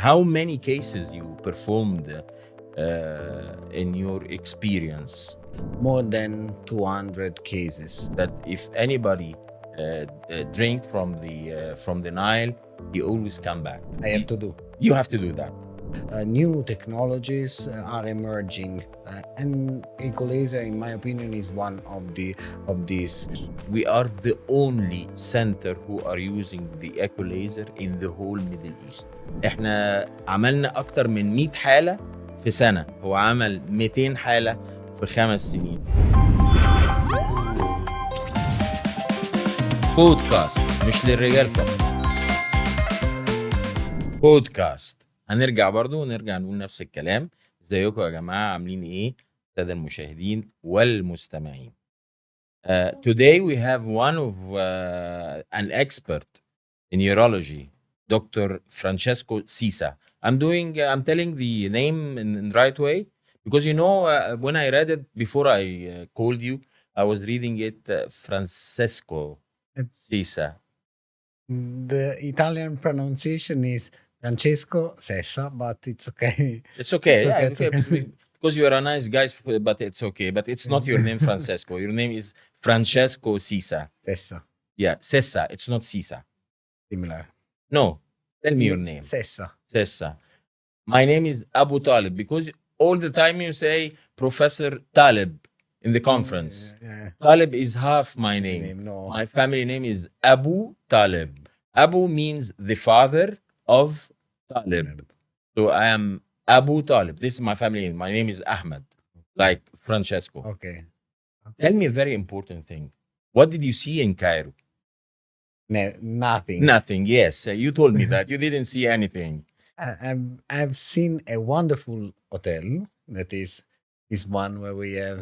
how many cases you performed in your experience? More than 200 cases. That if anybody drink from the Nile, he always come back. I have to do. You have to do that. New technologies are emerging, and Equalizer, in my opinion, is one of these. We are the only center who are using the Equalizer in the whole Middle East. احنا عملنا اكتر من 100 حالة في سنة. هو عمل 200 حالة في 5 سنين. بودكاست مش للرجال فقط. بودكاست هنرجع برضو ونرجع نقول نفس الكلام. ازيكم يا جماعة، عاملين ايه السادة المشاهدين والمستمعين؟ Today we have one of an expert in urology, Dr. Franchesco Sisa. I'm telling the name in the right way because when I read it before I called you, I was reading it Francesco Sisa. The Italian pronunciation is Francesco Sessa, but it's okay. It's okay. It's okay. Because you are a nice guy, but it's okay. But it's not your name, Francesco. Your name is Francesco Sisa. Sessa. Yeah, Sessa. It's not Sisa. Similar. No. Tell me your name. Sessa. Sessa. My name is Abu Talib because all the time you say Professor Talib in the conference. Yeah. Talib is half my name. No. My family name is Abu Talib. Abu means the father of Talib. So I am Abu Talib. This is my family name. My name is Ahmad, like Francesco. Okay. Tell me a very important thing. What did you see in Cairo? Nothing. Nothing. Yes, you told me that. You didn't see anything. I've seen a wonderful hotel that is one where we have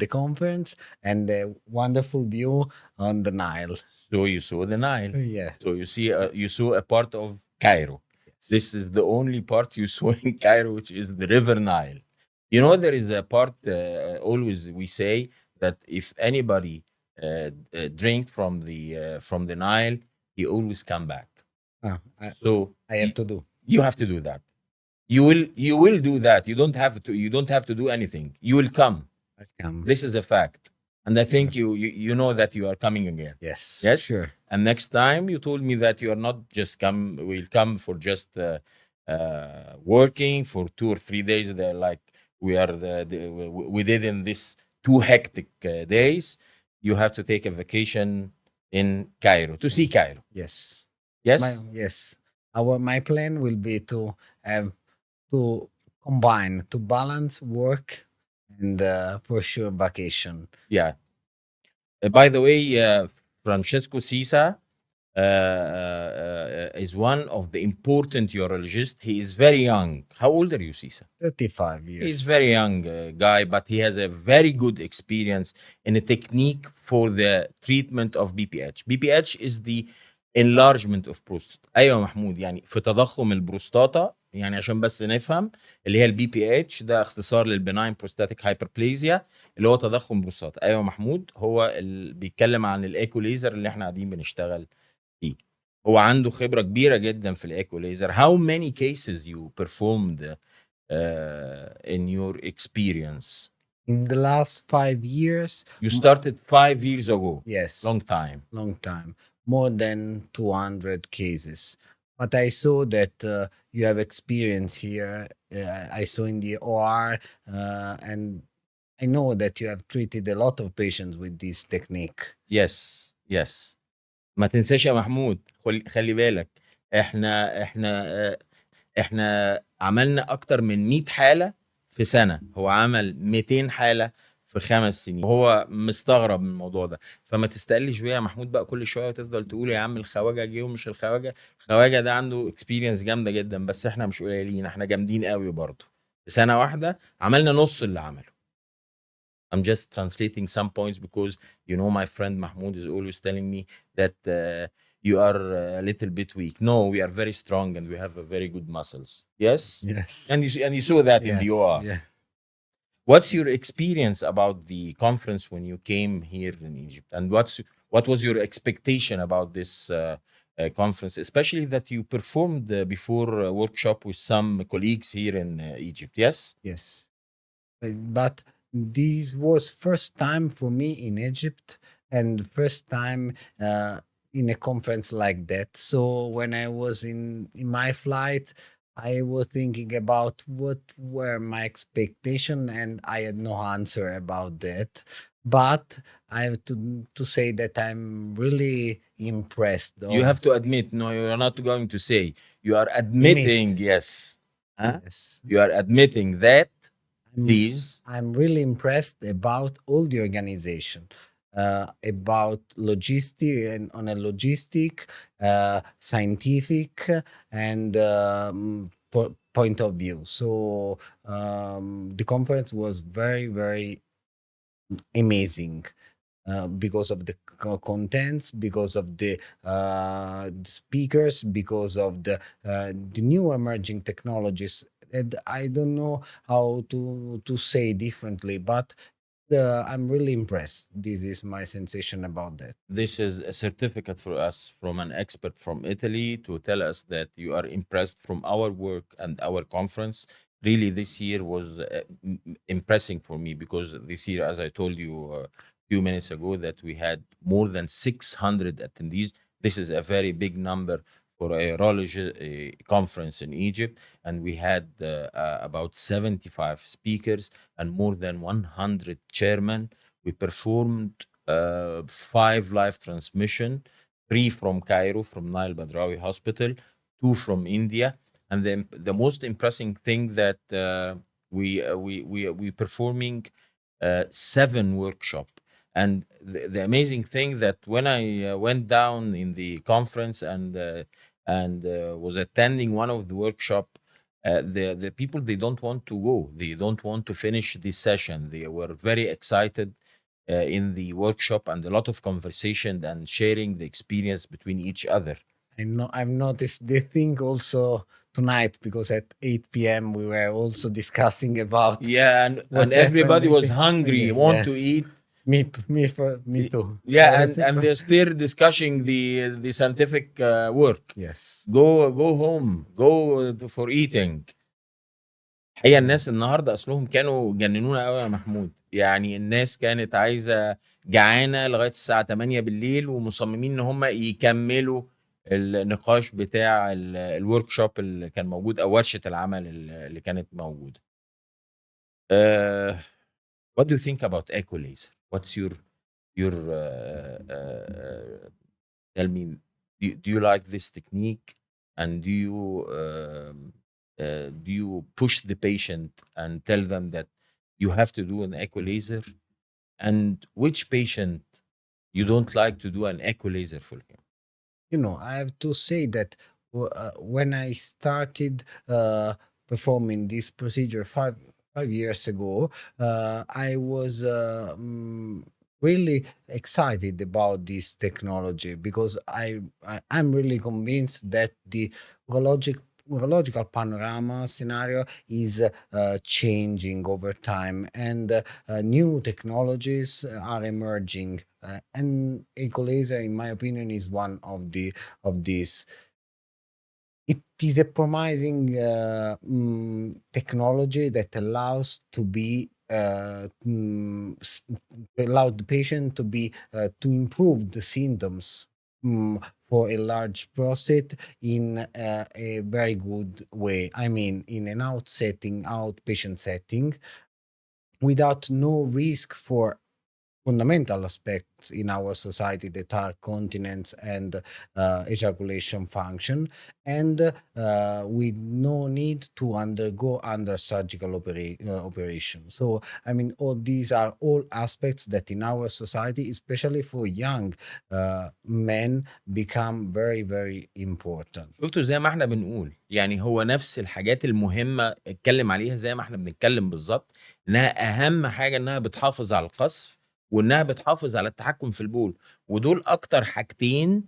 the conference and a wonderful view on the Nile. So you saw the Nile. Yeah. So you saw a part of Cairo. Yes. This is the only part you saw in Cairo, which is the River Nile. You know, there is a part always we say that if anybody drink from the Nile, he always come back. So I have to do. You have to do that. You will do that. You don't have to do anything. You will come. This is a fact. And I think you know that you are coming again. Yes. Yes? Sure. And next time you told me that you are not just will come for just working for 2 or 3 days. They're like we did in this 2 hectic days. You have to take a vacation in Cairo to see Cairo. Yes. Yes. Yes. My plan will be to combine, to balance work and for sure vacation. Yeah. By the way, Francesco Sisa is one of the important urologists. He is very young. How old are you, Sisa? 35 years. He's very young guy, but he has a very good experience in a technique for the treatment of BPH. BPH is the enlargement of prostate. ايوه محمود، يعني في تضخم البروستاتا، يعني عشان بس نفهم اللي هي البي بي اتش ده اختصار للبناين بروستاتيك هايبربليزيا اللي هو تضخم بروستاتا. ايوه محمود، هو اللي بيتكلم عن الإيكوليزر اللي احنا قاعدين بنشتغل فيه. هو عنده خبرة كبيرة جدا في الإيكوليزر. How many cases you performed in your experience? In the last 5 years. You started 5 years ago. Yes. Long time. Long time. More than 200 cases. But I saw that you have experience here. I saw in the OR, and I know that you have treated a lot of patients with this technique. Yes, yes. ما تنساش يا محمود، خلي بالك احنا عملنا اكتر من 100 حالة في سنة. هو عمل 200 حالة في 5 سنين. هو مستغرب من الموضوع ده، فما تستقلش بيها يا محمود بقى كل شويه وتفضل تقول يا عم الخواجه جه ومش الخواجه ده عنده اكسبيرينس جامده جدا، بس احنا مش قليلين، احنا جامدين قوي برضه. في سنه واحده عملنا نص اللي عمله. I'm just translating some points because my friend Mahmoud is always telling me that you are a little bit weak. No, we are very strong and we have a very good muscles. Yes? Yes. And you saw that in the OR. Yeah. What's your experience about the conference when you came here in Egypt, and what was your expectation about this conference, especially that you performed before a workshop with some colleagues here in Egypt. Yes. Yes. But this was first time for me in Egypt and first time in a conference like that. So when I was in my flight, I was thinking about what were my expectation, and I had no answer about that. But I have to say that I'm really impressed. You have to admit, no, you are not going to say. You are admitting, yes. Huh? Yes. You are admitting that these. I'm really impressed about all the organization, about logistic and on a logistic, scientific, and point of view. So the conference was very, very amazing. Because of the contents, because of the speakers, because of the new emerging technologies. And I don't know how to say differently, but I'm really impressed. This is my sensation about that. This is a certificate for us from an expert from Italy to tell us that you are impressed from our work and our conference. Really, this year was impressing for me, because this year, as I told you few minutes ago, that we had more than 600 attendees. This is a very big number for a urology conference in Egypt, and we had about 75 speakers and more than 100 chairmen. We performed 5 live transmission, 3 from Cairo, from Nile Badrawi Hospital, 2 from India, and then the most impressive thing that we performing 7 workshop. And the amazing thing that when I went down in the conference and was attending one of the workshop, the people, they don't want to go. They don't want to finish this session. They were very excited in the workshop, and a lot of conversation and sharing the experience between each other. I know I've noticed the thing also tonight, because at 8 p.m. we were also discussing about Yeah, and everybody was hungry, want to Yes. eat. Me too. Yeah, I was and they're still discussing the scientific work. yes. go home, go for eating. هي الناس النهارده اصلهم كانوا جننونا قوي يا محمود. يعني الناس كانت عايزه، جعانه لغايه الساعه 8 بالليل، ومصممين ان هم يكملوا النقاش بتاع الورك شوب اللي كان موجود، او ورشه العمل اللي كانت موجوده. What do you think about Equalizer? What's your tell me, do you like this technique, and do you push the patient and tell them that you have to do an equalizer, and which patient you don't like to do an equalizer for him? You know, I have to say that when I started performing this procedure five years ago, I was really excited about this technology, because I'm really convinced that the urological panorama scenario is changing over time, and new technologies are emerging, and Equalizer, in my opinion, is one of these. It is a promising technology that allows to be allow the patient to be to improve the symptoms for a large prostate in a very good way. I mean, in an outpatient setting, without no risk for fundamental aspects in our society, that are continence and ejaculation function, and with no need to undergo under surgical operation. So, I mean, all these are all aspects that in our society, especially for young men, become very, very important. شفتوا زي ما احنا بنقول، يعني هو نفس الحاجات المهمة اتكلم عليها زي ما احنا بنتكلم بالظبط، انها اهم حاجة انها بتحافظ على القصف، وانها بتحافظ على التحكم في البول، ودول اكتر حاجتين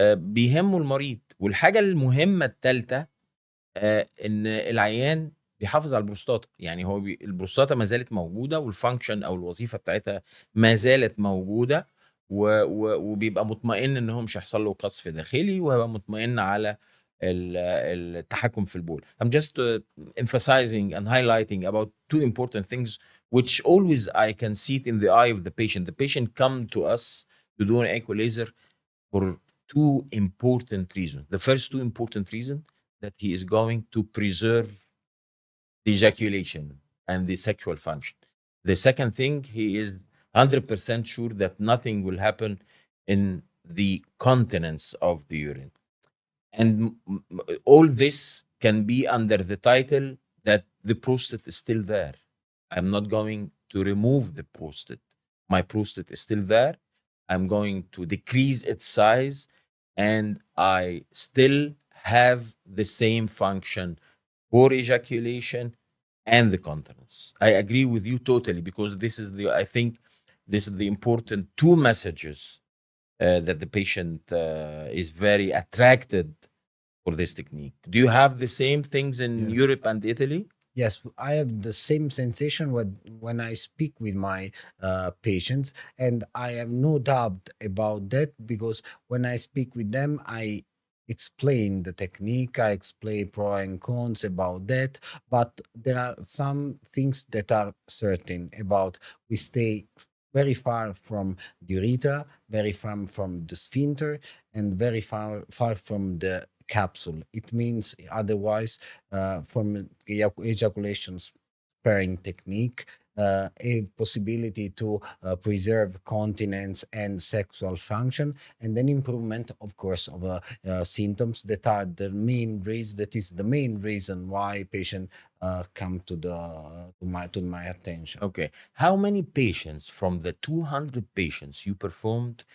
بيهموا المريض. والحاجة المهمة الثالثة ان العيان بيحافظ على البروستاتا. يعني هو البروستاتا ما زالت موجودة، والفانكشن او الوظيفة بتاعتها ما زالت موجودة، وبيبقى مطمئن ان هو مش هيحصل له قصف داخلي، وهيبقى مطمئن على التحكم في البول. I'm just emphasizing and highlighting about two important things which always I can see it in the eye of the patient. The patient come to us to do an equalizer for two important reasons. The first two important reason that he is going to preserve the ejaculation and the sexual function. The second thing, he is 100% sure that nothing will happen in the continence of the urine. And all this can be under the title that the prostate is still there. I'm not going to remove the prostate. My prostate is still there. I'm going to decrease its size, and I still have the same function for ejaculation and the continence. I agree with you totally, because I think this is the important two messages that the patient is very attracted for this technique. Do you have the same things in Yes. Europe and Italy? Yes, I have the same sensation when I speak with my patients, and I have no doubt about that, because when I speak with them, I explain the technique, I explain pro and cons about that, but there are some things that are certain about. We stay very far from the urethra, very far from the sphincter, and very far from the capsule. It means otherwise, from ejaculation sparing technique, a possibility to preserve continence and sexual function, and then improvement, of course, of symptoms that are the main reason. That is the main reason why patient come to my attention. Okay. How many patients from the 200 patients you performed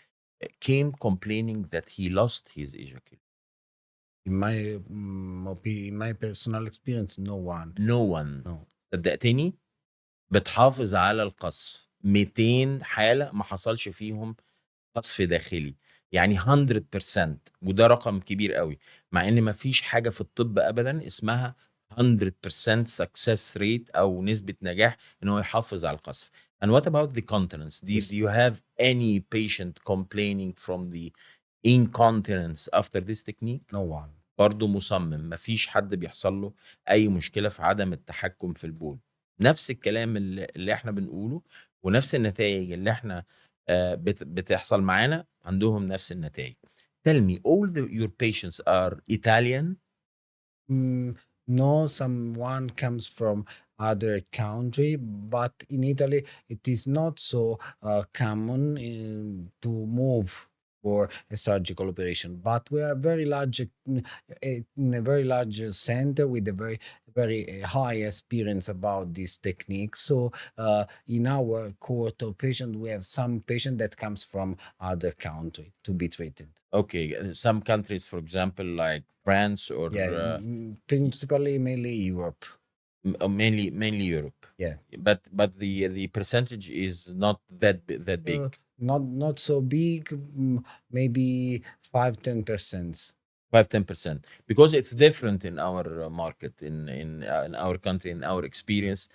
came complaining that he lost his ejaculation? In my personal experience, no one. No one. No. صدقتني بتحافظ على القصف. 200 حالة ما حصلش فيهم قصف داخلي، يعني 100%. وده رقم كبير قوي، مع ان ما فيش حاجة في الطب ابدا اسمها 100% success rate او نسبة نجاح ان هو يحافظ على القصف. And what about the continence? Do you have any patient complaining from the incontinence after this technique? No one. برضه مصمم، مفيش حد بيحصل له اي مشكله في عدم التحكم في البول. نفس الكلام اللي احنا بنقوله، ونفس النتائج اللي احنا بتحصل معانا، عندهم نفس النتائج. Tell me, your patients are Italian? No, someone comes from other country, but in Italy it is not so common to move for a surgical operation. But we are very large, in a very large center with a very high experience about this technique. So in our cohort of patients, we have some patient that comes from other country to be treated. Okay, some countries, for example, like France or Principally mainly Europe. mainly Europe. Yeah. But the percentage is not that big. Not so big, maybe 5-10%. 5-10%, because it's different in our market, in our country, in our experience.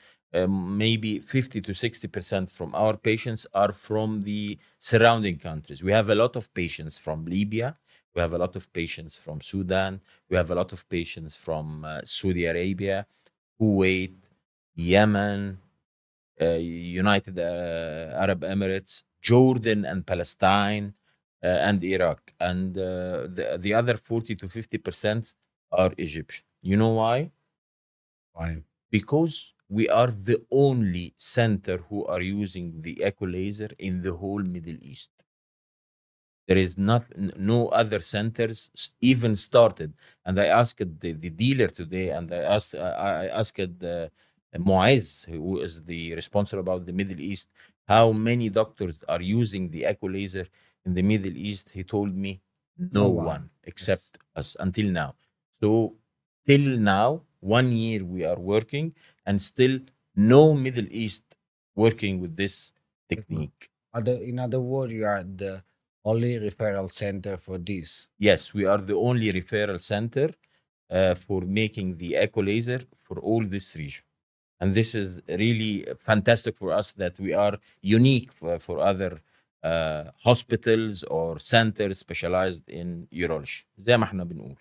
Maybe 50 to 60% from our patients are from the surrounding countries. We have a lot of patients from Libya, we have a lot of patients from Sudan, we have a lot of patients from Saudi Arabia, Kuwait, Yemen, United Arab Emirates, Jordan and Palestine, and Iraq, and the other 40 to 50% are Egyptian. You know why? Why? Because we are the only center who are using the equalizer in the whole Middle East. There is no other centers even started. And I asked the dealer today, and I asked Muaz, who is the responsible about the Middle East, how many doctors are using the equalizer in the Middle East. He told me no one except us until now. So till now, 1 year we are working, and still no Middle East working with this technique. In other words, you are the only referral center for this. Yes, we are the only referral center for making the equalizer for all this region. And this is really fantastic for us, that we are unique for other hospitals or centers specialized in urology. زي ما احنا بنقول،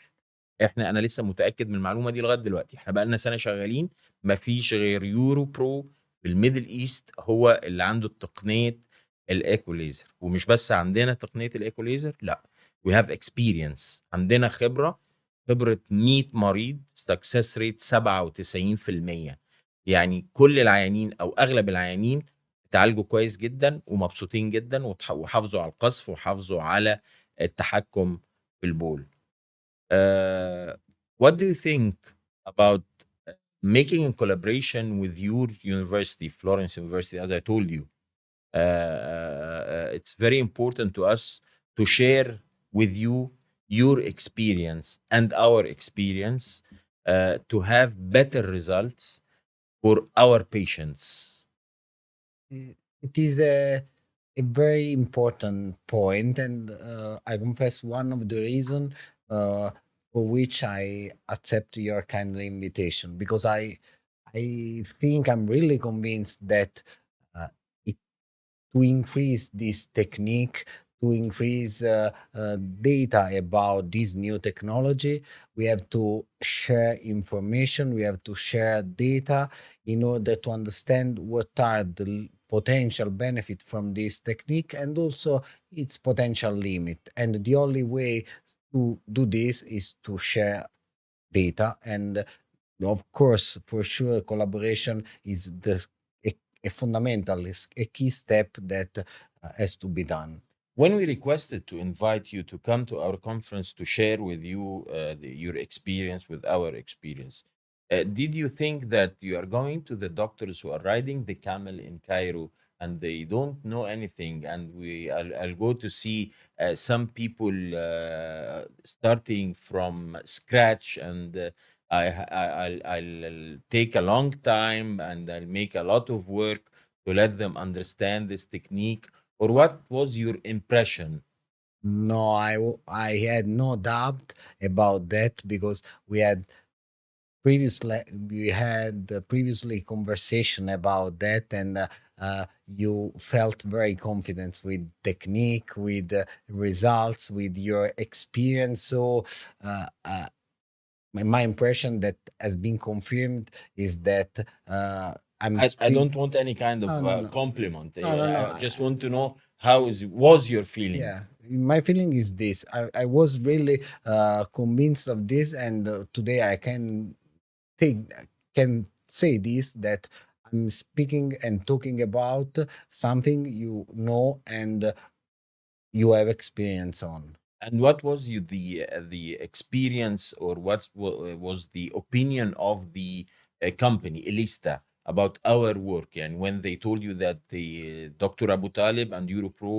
انا لسه متاكد من المعلومه دي لغايه دلوقتي. احنا بقى لنا سنه شغالين، مفيش غير يوروبرو في الميدل ايست هو اللي عنده تقنيه الايكوليزر. ومش بس عندنا تقنيه الايكوليزر، لا، we have experience، عندنا خبره 100 مريض، success rate 97%. يعني كل العيانين او اغلب العيانين اتعالجوا كويس جدا ومبسوطين جدا وحافظوا على القصف وحافظوا على التحكم في البول. What do you think about making a collaboration with your university, Florence University? As I told you, it's very important to us to share with you your experience and our experience to have better results for our patients. It is a very important point, and I confess one of the reason for which I accept your kind invitation, because I think I'm really convinced that uh, it, to increase this technique, to increase data about this new technology, we have to share information, we have to share data in order to understand what are the potential benefit from this technique and also its potential limit. And the only way to do this is to share data. And of course, for sure, collaboration is a fundamental, is a key step that has to be done. When we requested to invite you to come to our conference to share with you your experience with our experience, did you think that you are going to the doctors who are riding the camel in Cairo and they don't know anything, and I'll go to see some people starting from scratch, and I'll take a long time and I'll make a lot of work to let them understand this technique? Or what was your impression? No, I had no doubt about that, because we had previously conversation about that, and you felt very confident with technique, with results, with your experience. So my impression that has been confirmed is that I don't want any kind of No. compliment. No. I just want to know how was your feeling. Yeah, my feeling is this. I was really convinced of this, and today I can say this, that I'm speaking and talking about something you know and you have experience on. And what was the experience, or was the opinion of the company Elista about our work? And when they told you that the Dr. Abu Talib and Europro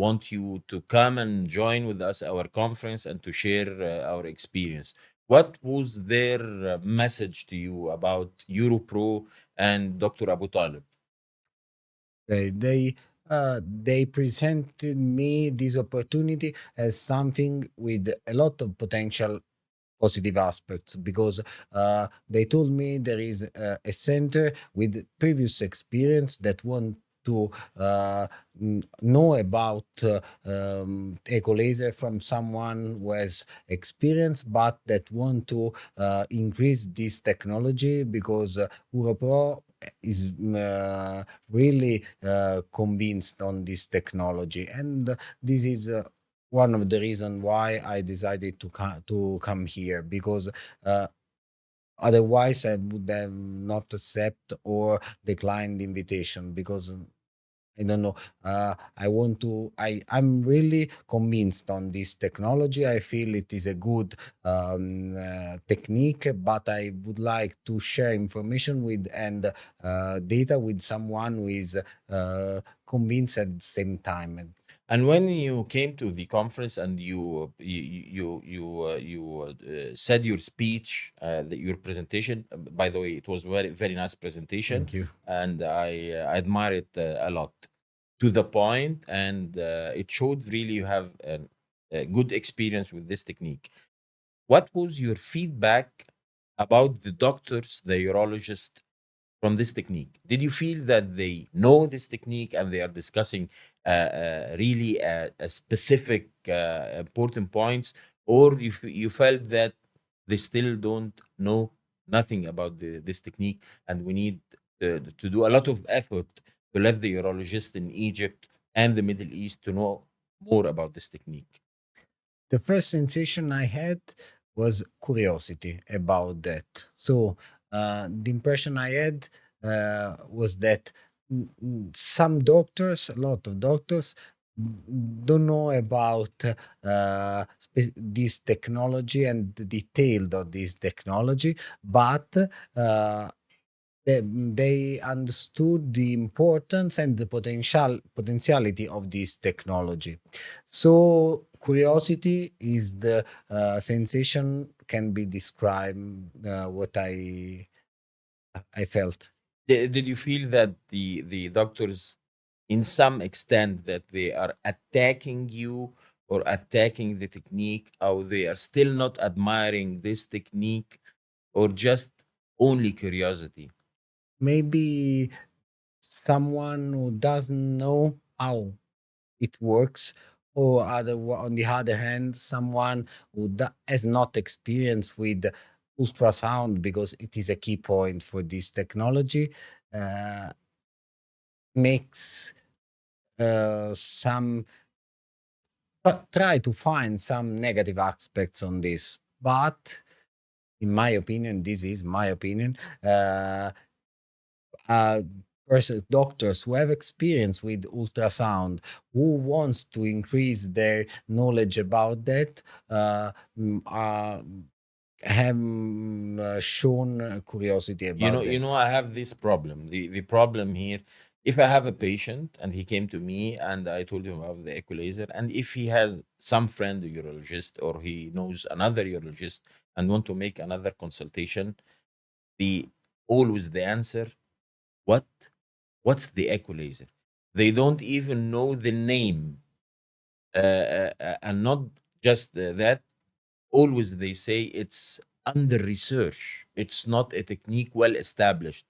want you to come and join with us our conference and to share our experience, what was their message to you about Europro and Dr. Abu Talib? They presented me this opportunity as something with a lot of potential positive aspects, because they told me there is a center with previous experience that want to know about equalizer from someone who has experience, but that want to increase this technology, because Europro is really convinced on this technology, and this is one of the reasons why I decided to come here, because otherwise I would have not accept or declined the invitation, because I don't know. I want to. I'm really convinced on this technology. I feel it is a good technique, but I would like to share information with and data with someone who is convinced at the same time. And when you came to the conference and you said your speech, your presentation, by the way, it was very nice presentation. Thank you. And I admire it a lot, to the point, and it showed really you have a good experience with this technique. What was your feedback about the doctors, the urologist from this technique? Did you feel that they know this technique and they are discussing really specific important points, or you felt that they still don't know nothing about this technique, and we need to do a lot of effort to let the urologist in Egypt and the Middle East to know more about this technique? The first sensation I had was curiosity about that. So the impression I had was that some doctors, a lot of doctors, don't know about this technology and the detail of this technology, but they understood the importance and the potentiality of this technology. So curiosity is the sensation can be described what I felt. Did you feel that the doctors, in some extent, that they are attacking you or attacking the technique, or they are still not admiring this technique, or just only curiosity? Maybe someone who doesn't know how it works, or on the other hand, someone who has not experience with ultrasound, because it is a key point for this technology, uh, makes some try to find some negative aspects on this. But in my opinion, this is my opinion, doctors who have experience with ultrasound, who wants to increase their knowledge about that, have shown curiosity about You that. know, I have this problem. The problem here, if I have a patient and he came to me and I told him about the equalizer, and if he has some friend, a urologist, or he knows another urologist and want to make another consultation, the always the answer, what? What's the equalizer? They don't even know the name. And not just that, always they say it's under research. It's not a technique well established.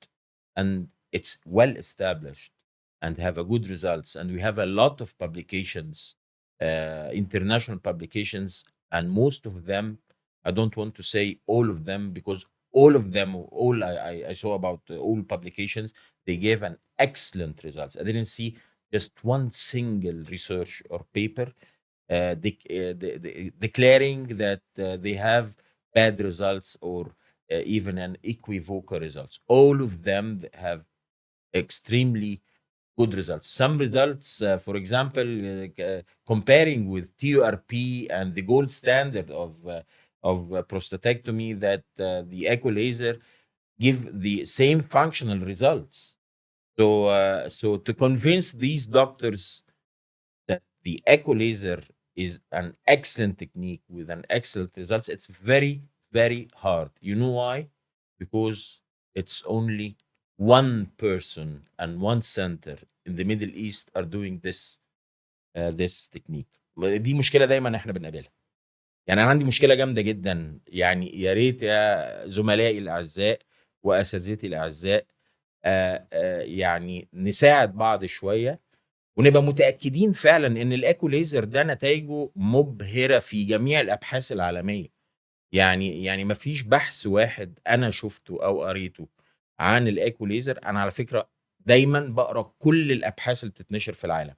And it's well established and have a good results. And we have a lot of publications, international publications, and most of them, I don't want to say all of them, because all of them, all I saw about all publications, they gave an excellent results. I didn't see just one single research or paper declaring that they have bad results, or even an equivocal results. All of them have extremely good results. Some results, for example, comparing with TURP and the gold standard of prostatectomy, that the equalizer give the same functional results. So to convince these doctors that the equalizer is an excellent technique with an excellent results, it's very, very hard. You know why? Because it's only one person and one center in the Middle East are doing this technique. دي مشكلة دايما احنا بنقابلها. يعني انا عندي مشكلة جامدة جدا. يعني يا ريت يا زملائي الاعزاء واساتذتي الاعزاء يعني نساعد بعض شوية، ونبقى متأكدين فعلا ان الايكوليزر ده نتائجه مبهرة في جميع الابحاث العالمية. يعني مفيش بحث واحد انا شفته او قريته عن الايكوليزر. انا على فكرة دايما بقرا كل الابحاث اللي بتتنشر في العالم،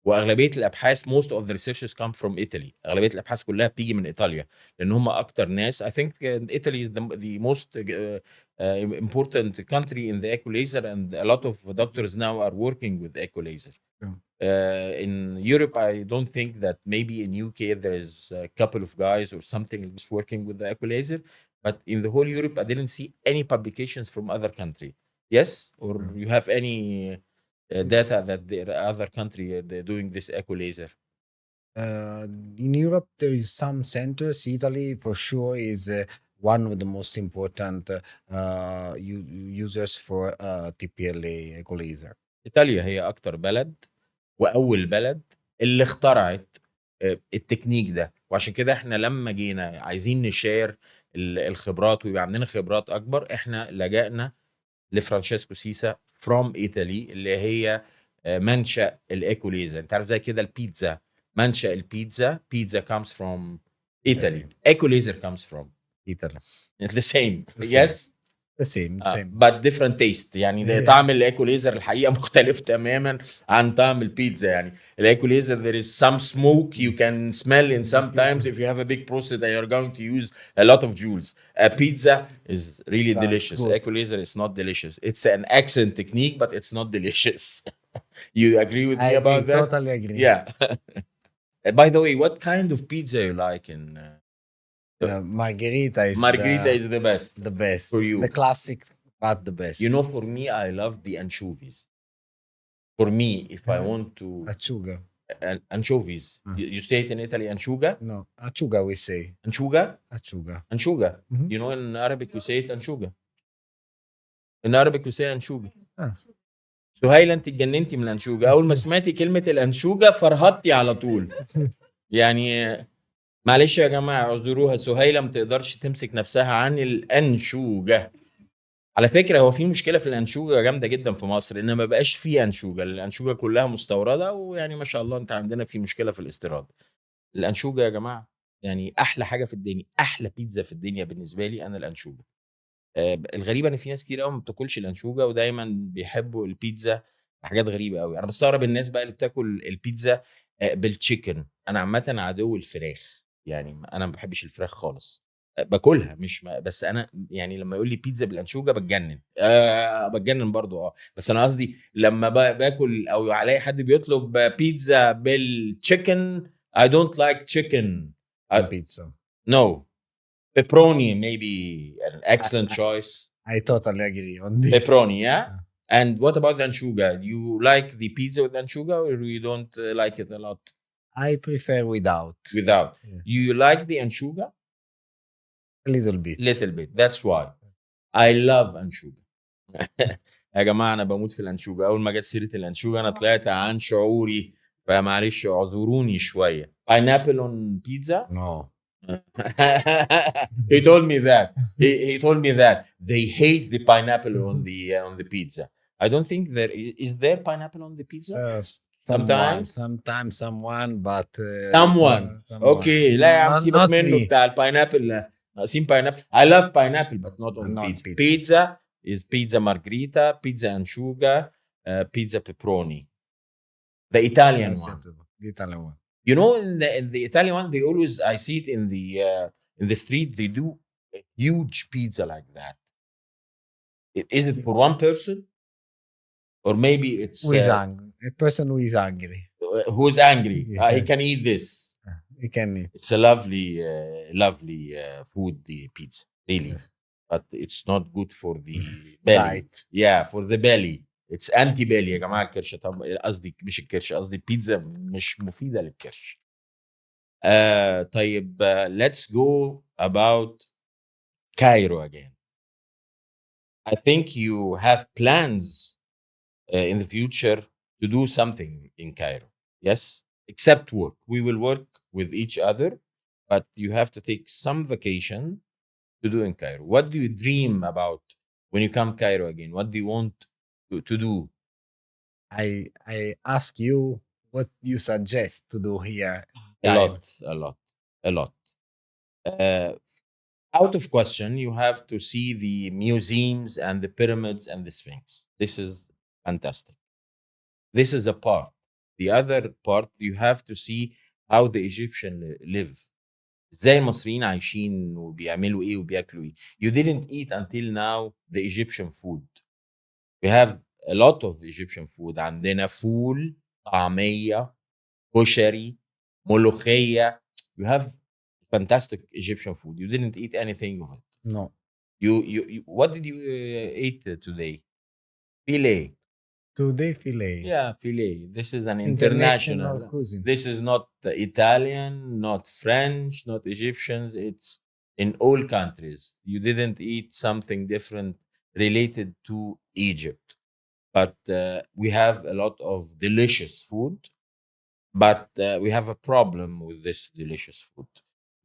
واغلبيه الابحاث most of the researchers come from Italy. اغلبيه الابحاث كلها بتيجي من ايطاليا، لان هم اكتر ناس. I think Italy is the most important country in the equalizer, and a lot of doctors now are working with equalizer. In Europe, I don't think that. Maybe in UK there is a couple of guys or something just working with the equalizer, but in the whole Europe, I didn't see any publications from other country. Yes, or you have any data that the other country they're doing this equalizer? In Europe, there is some centers. Italy, for sure, is one of the most important users for TPLA equalizer. ايطاليا هي اكتر بلد واول بلد اللي اخترعت التكنيك ده، وعشان كده احنا لما جينا عايزين نشير الخبرات ويبقى عندنا خبرات اكبر، احنا لجأنا لفرانشيسكو سيسا from Italy اللي هي منشأ الإيكوليزر. انت عارف زي كده البيتزا، منشأ البيتزا comes from Italy. إيكوليزر comes from Italy. the same. The Yes. The same. but different taste. يعني ده طعم الإيكوليزر الحقيقة مختلف تماما عن طعم البيتزا. يعني الإيكوليزر there is some smoke you can smell in sometimes if you have a big prostate you're going to use a lot of joules. A pizza is really Sounds delicious. good. Écolizer is not delicious. It's an excellent technique but it's not delicious. You agree with me about that? Totally agree. Yeah. By the way, what kind of pizza you like in Margherita is the best. The best for you. The classic, but the best. You know, for me, I love the anchovies. For me, if I want to Acciuga. Anchovies. You say it in Italy, anchuga? No, acciuga we say. Anchuga? Anchuga. Mhm. You know, in Arabic we say it anchuga. In Arabic we say anchuga. سهيلة انت اتجننتي من الانشوجة. اول ما سمعتي كلمة الانشوجة فرهطتي على طول. يعني معلش يا جماعة اعذروها، سهيلة ما تقدرش تمسك نفسها عن الانشوجة. على فكرة هو في مشكلة في الانشوجة جامدة جدا في مصر، ان ما بقاش فيه انشوجة. الانشوجة كلها مستوردة، ويعني ما شاء الله انت عندنا في مشكلة في الاستيراد. الانشوجة يا جماعة يعني احلى حاجة في الدنيا، احلى بيتزا في الدنيا بالنسبة لي انا الانشوجة. الغريبة ان في ناس كتير قوي ما بتاكلش الانشوجة ودايما بيحبوا البيتزا بحاجات غريبة قوي. انا بستغرب الناس بقى اللي بتاكل البيتزا بالتشيكن. انا عامة عدو الفراخ، يعني انا ما بحبش الفراخ خالص. باكلها مش بس انا يعني لما يقول لي بيتزا بالانشوجه بتجنن. بتجنن برضو. بس انا قصدي لما باكل او الاقي حد بيطلب بيتزا بالتشيكن I don't like chicken. Pizza. No. Pepperoni maybe an excellent choice. I totally agree on this. Pepperoni, yeah? And what about the anchoga? You like the pizza with anchoga or you don't like it a lot? I prefer without. Without. Yeah. You like the anchoga? A little bit. Little bit. That's why. I love anchoga. يا جماعة أنا بموت في الأنشوجة. أول ما جت سيرة الأنشوجة أنا طلعت عن شعوري، فمعلش اعذروني شوية. Pineapple on pizza? No. He told me that. He told me that they hate the pineapple on the pizza. I don't think there is there pineapple on the pizza. Sometimes someone, but someone. Okay, لا يا عم سيبك منه بتاع الباينابل. ناقصين pineapple. I love pineapple but not on pizza. Pizza is pizza margherita, pizza anchoga, pizza pepperoni. The Italian one. The Italian one. You know, in the Italian one, they always, I see it in the street, they do a huge pizza like that. Is it for one person? Or maybe it's who is angry. A person who is angry. Who's angry. Yeah. He can eat this. He can eat. It's a lovely food, the pizza, really. Yes. But it's not good for the belly. Right. Yeah, for the belly. It's anti belly يا جماعه. الكرش طب قصدي مش الكرش، قصدي البيتزا مش مفيده للكرش. طيب let's go about Cairo again. I think you have plans in the future to do something in Cairo. Yes, except work. We will work with each other, but you have to take some vacation to do in Cairo. What do you dream about when you come Cairo again? What do you want to do? I ask you what you suggest to do here. A lot. Out of question, you have to see the museums and the pyramids and the Sphinx. This is fantastic. This is a part. The other part, you have to see how the Egyptians live. ازاي المصريين عايشين وبيعملوا ايه وبياكلوا ايه. You didn't eat until now the Egyptian food. We have a lot of Egyptian food. عندنا فول، طعمية، كشري، ملوخية. You have fantastic Egyptian food. You didn't eat anything of it. No. You what did you eat today? Filet. Today filet. Yeah, filet. This is an international cuisine. This is not Italian, not French, not Egyptians. It's in all countries. You didn't eat something different related to Egypt. But we have a lot of delicious food. But we have a problem with this delicious food.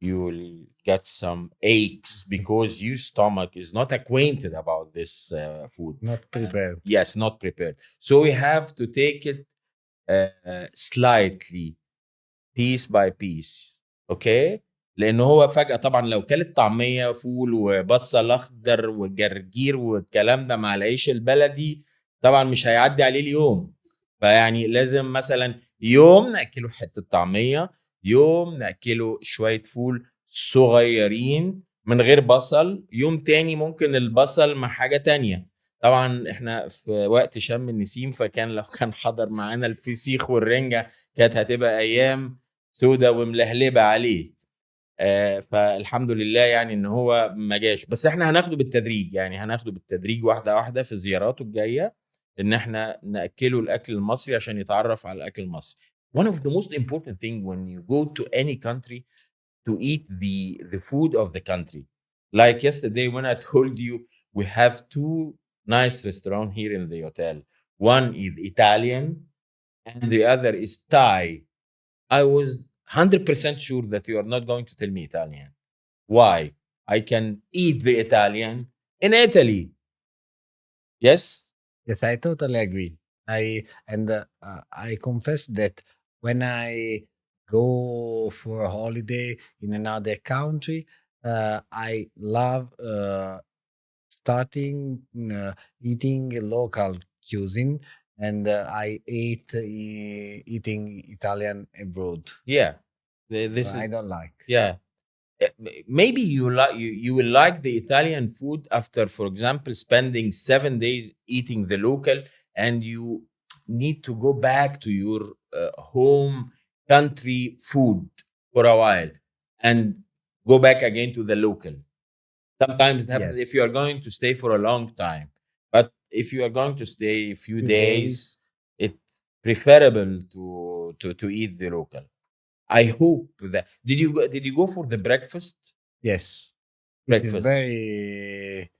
you will get some aches because your stomach is not acquainted about this food. Not prepared. Yes, not prepared. So we have to take it slightly, piece by piece. اوكي، لان هو فجأة طبعا لو كلت طعمية فول وبصل اخضر وجرجير والكلام ده مع العيش البلدي طبعا مش هيعدي عليه اليوم. فيعني لازم مثلا يوم ناكله حتة طعمية، يوم ناكله شوية فول صغيرين من غير بصل، يوم تاني ممكن البصل مع حاجة تانية. طبعا احنا في وقت شم النسيم، فكان لو كان حضر معانا الفسيخ والرنجة كانت هتبقى ايام سودة وملهلبة عليه. فالحمد لله يعني ان هو ما جاش، بس احنا هناخده بالتدريج، يعني هناخده بالتدريج واحدة واحدة في زياراته الجاية، ان احنا ناكله الاكل المصري عشان يتعرف على الاكل المصري. One of the most important thing when you go to any country to eat the food of the country. Like yesterday when I told you we have two nice restaurants here in the hotel. One is Italian and the other is Thai. I was 100% sure that you are not going to tell me Italian. Why? I can eat the Italian in Italy. Yes? Yes, I totally agree. I confess that when I go for a holiday in another country, I love starting eating local cuisine, and I ate eating Italian abroad. Yeah. This I is don't like. yeah. Maybe you will like the Italian food after, for example, spending 7 days eating the local, and you need to go back to your home country food for a while and go back again to the local. Sometimes it happens if Yes. you are going to stay for a long time, but if you are going to stay a few Few days, days. it's preferable to eat the local. I hope that did you go for the breakfast? Yes. It is Breakfast. very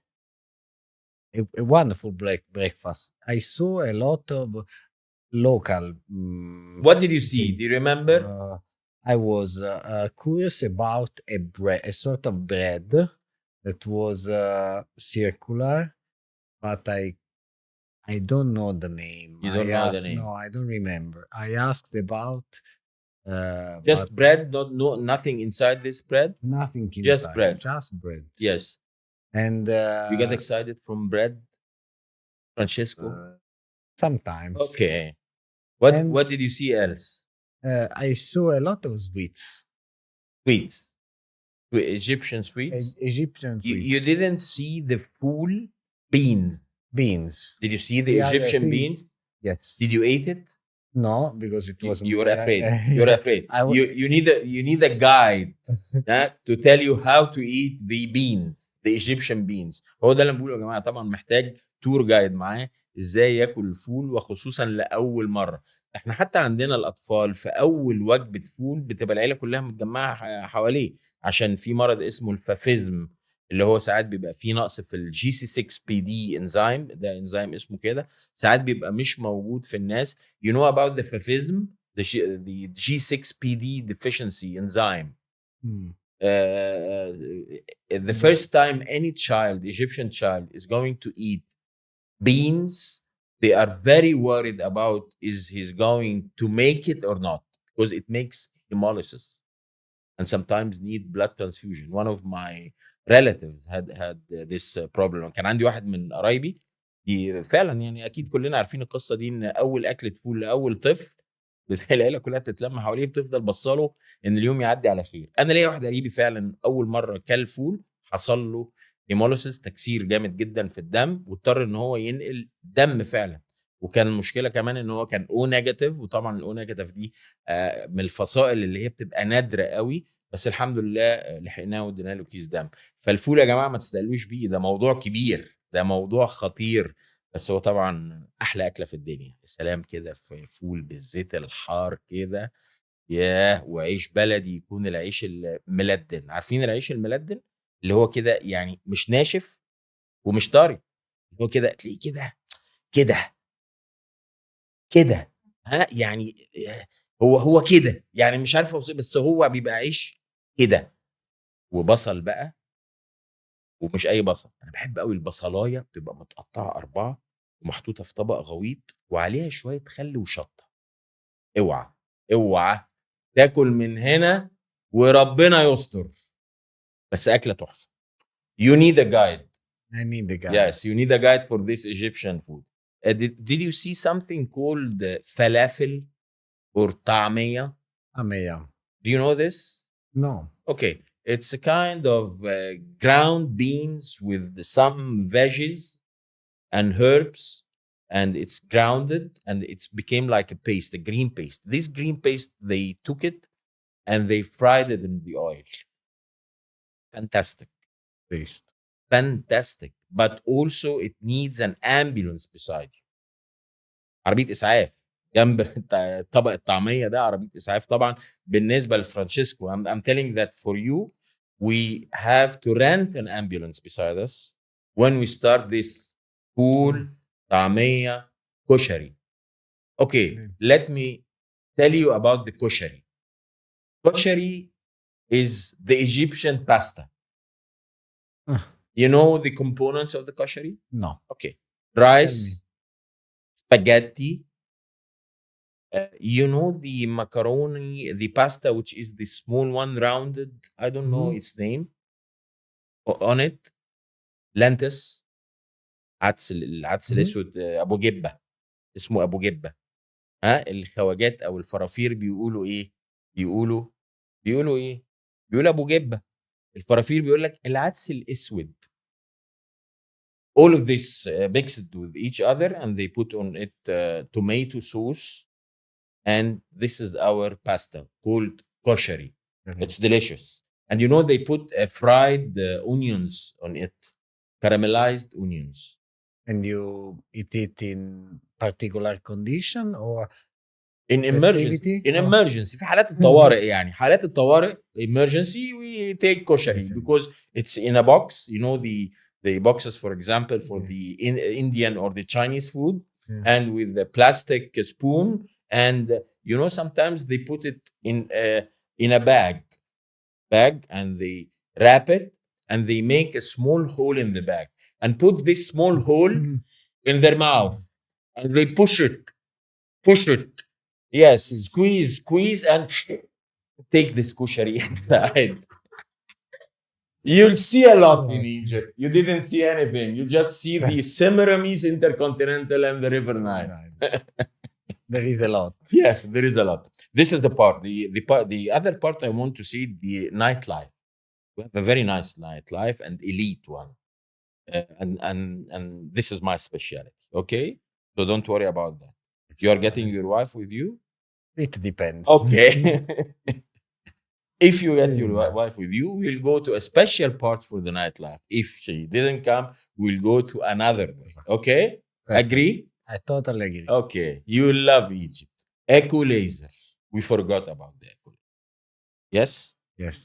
a wonderful breakfast. I saw a lot of local. What did you see? thing. Do you remember? I was curious about a sort of bread that was circular, but I don't know the name. You don't know the asked, name. No, I don't remember. I asked about Just but bread, nothing inside this bread. nothing inside. Just bread. Just bread. Yes. And You get excited from bread, Francesco? sometimes. Okay. And What did you see else? I saw a lot of sweets. Sweets. Egyptian sweets. Egyptian sweets. You didn't see the full beans. Beans. Did you see the Yeah, I Egyptian think- beans? Yes. Did you eat it? No, because it was. You were afraid. You were afraid. I wa- You need a guide to tell you how to eat the beans, the Egyptian beans. هو ده اللي بقوله يا جماعه. طبعا محتاج تور جايد معاه ازاي ياكل الفول، وخصوصا لاول مره. احنا حتى عندنا الاطفال في اول وجبه فول بتبقى العيله كلها متجمعه حواليه، عشان في مرض اسمه الفافيزم، اللي هو ساعات بيبقى فيه نقص في الجي سي 6 بي دي انزيم. ده انزيم اسمه كده، ساعات بيبقى مش موجود في الناس. You know about the fafism, the G6PD deficiency enzyme. Hmm. The first time any child, Egyptian child, is going to eat beans, they are very worried about is he's going to make it or not, because it makes hemolysis and sometimes need blood transfusion. One of my relatives had this problem. كان عندي واحد من قرايبي، دي فعلا يعني اكيد كلنا عارفين القصه دي، ان اول اكله فول لاول طفل بتلاقي العيله كلها بتتلم حواليه، بتفضل بصاله ان اليوم يعدي على خير. انا ليا واحد قريبي فعلا اول مره كل فول حصل له هيموليسيس، تكسير جامد جدا في الدم، واضطر ان هو ينقل دم فعلا. وكان المشكله كمان ان هو كان او نيجاتيف، وطبعا الاو نيجاتيف دي من الفصائل اللي هي بتبقى نادره قوي، بس الحمد لله لحقناه وادينا له كيس دم. فالفول يا جماعه ما تستقلوش بيه، ده موضوع كبير، ده موضوع خطير، بس هو طبعا احلى اكله في الدنيا. السلام كده في فول بالزيت الحار كده، ياه، وعيش بلدي يكون العيش الملدن. عارفين العيش الملدن اللي هو كده يعني مش ناشف ومش طري، هو كده تلاقيه كده كده كده، ها يعني هو كده، يعني مش عارف اوصف، بس هو بيبقى عيش كده وبصل بقى، ومش اي بصل، انا بحب قوي البصلايه بتبقى متقطعه 4 ومحطوطه في طبق غويط وعليها شويه خل وشطه. اوعى اوعى تاكل من هنا وربنا يستر، بس اكله تحفه. You need a guide. I need the guy. Yes, you need a guide for this Egyptian food. Did you see something called falafel or طعمية? Ameya. Do you know this? No. Okay, it's a kind of ground beans with some veggies and herbs, and it's grounded and it's became like a paste, a green paste. This green paste, they took it and they fried it in the oil. Fantastic. Taste. Fantastic. But also it needs an ambulance beside you. عربية إسعاف جنب طبق الطعمية ده، عربية إسعاف طبعا. بالنسبة لفرانشيسكو I'm telling that for you we have to rent an ambulance beside us when we start this cool طعمية كشري. Okay, let me tell you about the koshari. Koshari is the Egyptian pasta. You know the components of the koshari? No. Okay. Rice, spaghetti, you know the macaroni, the pasta, which is the small one, rounded, I don't know its name. On it, lentils, العدس الاسود، ابو جبه، اسمه ابو جبه. ها الخواجات او الفرافير بيقولوا ايه؟ بيقولوا ايه؟ بيقولوا ابو جبه. الفرافير بيقول لك العدس الاسود. All of this mixed with each other and they put on it tomato sauce, and this is our pasta called koshari. It's delicious. And you know they put fried onions on it, caramelized onions. And you eat it in particular condition or In emergency. festivity? In emergency. في حالات الطوارئ يعني. حالات الطوارئ emergency we take koshari because it's in a box. You know the boxes, for example, for the Indian or the Chinese food, and with the plastic spoon, and you know sometimes they put it in a bag, and they wrap it and they make a small hole in the bag and put this small hole in their mouth and they push it. Yes, squeeze and take this koshari inside. You'll see a lot in Egypt. You didn't see anything. You just see the Semiramis Intercontinental and the River Nile. There is a lot. Yes, there is a lot. This is the part. The other part I want to see the nightlife. We have a very nice nightlife and elite one, and this is my specialty. Okay, so don't worry about that. You are getting your wife with you. It depends. Okay. If you get your wife with you, we'll go to a special part for the nightlife. If she didn't come, we'll go to another way. Okay? Agree? I totally agree. Okay. You love Egypt. Equalizer. We forgot about the equalizer. Yes? Yes.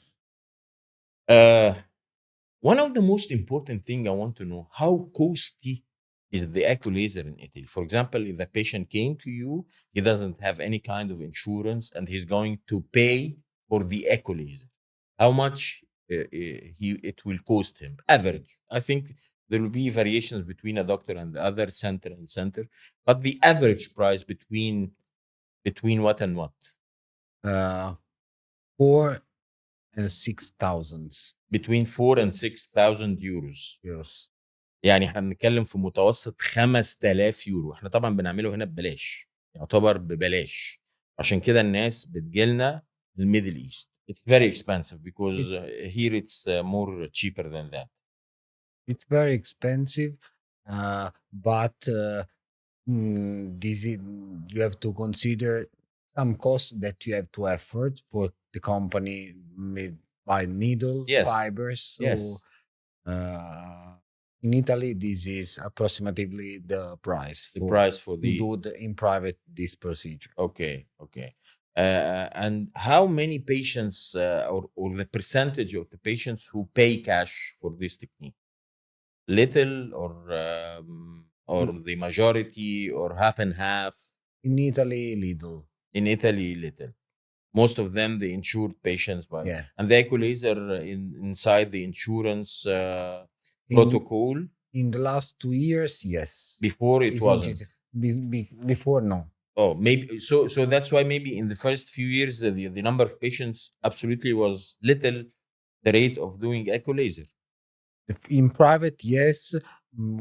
One of the most important thing I want to know, how costly is the equalizer in Italy? For example, if the patient came to you, he doesn't have any kind of insurance and he's going to pay for the equalizer. How much it will cost him? Average. I think there will be variations between a doctor and the other, center and center, but the average price between what and what? 4 and 6,000. Between 4 and 6,000 euros. Yes. يعني هنتكلم في متوسط 5,000 يورو. احنا طبعا بنعمله هنا ببلاش، يعتبر ببلاش، عشان كده الناس بتجيلنا الميدل ايست. It's very expensive because here it's more cheaper than that. It's very expensive, but this is, you have to consider some costs that you have to afford for the company made by needle fibers. So, in Italy, this is approximately the price. The price for to do in private this procedure. Okay. And how many patients or the percentage of the patients who pay cash for this technique? Little or the majority or half and half? In Italy, little. In Italy, little. most of them the insured patients by Yeah. and the equalizer inside the insurance In, protocol. in the last 2 years, yes. Before it It's wasn't. increasing. Before, no. Oh, maybe so that's why maybe in the first few years the number of patients absolutely was little the rate of doing equalizer. In private, yes,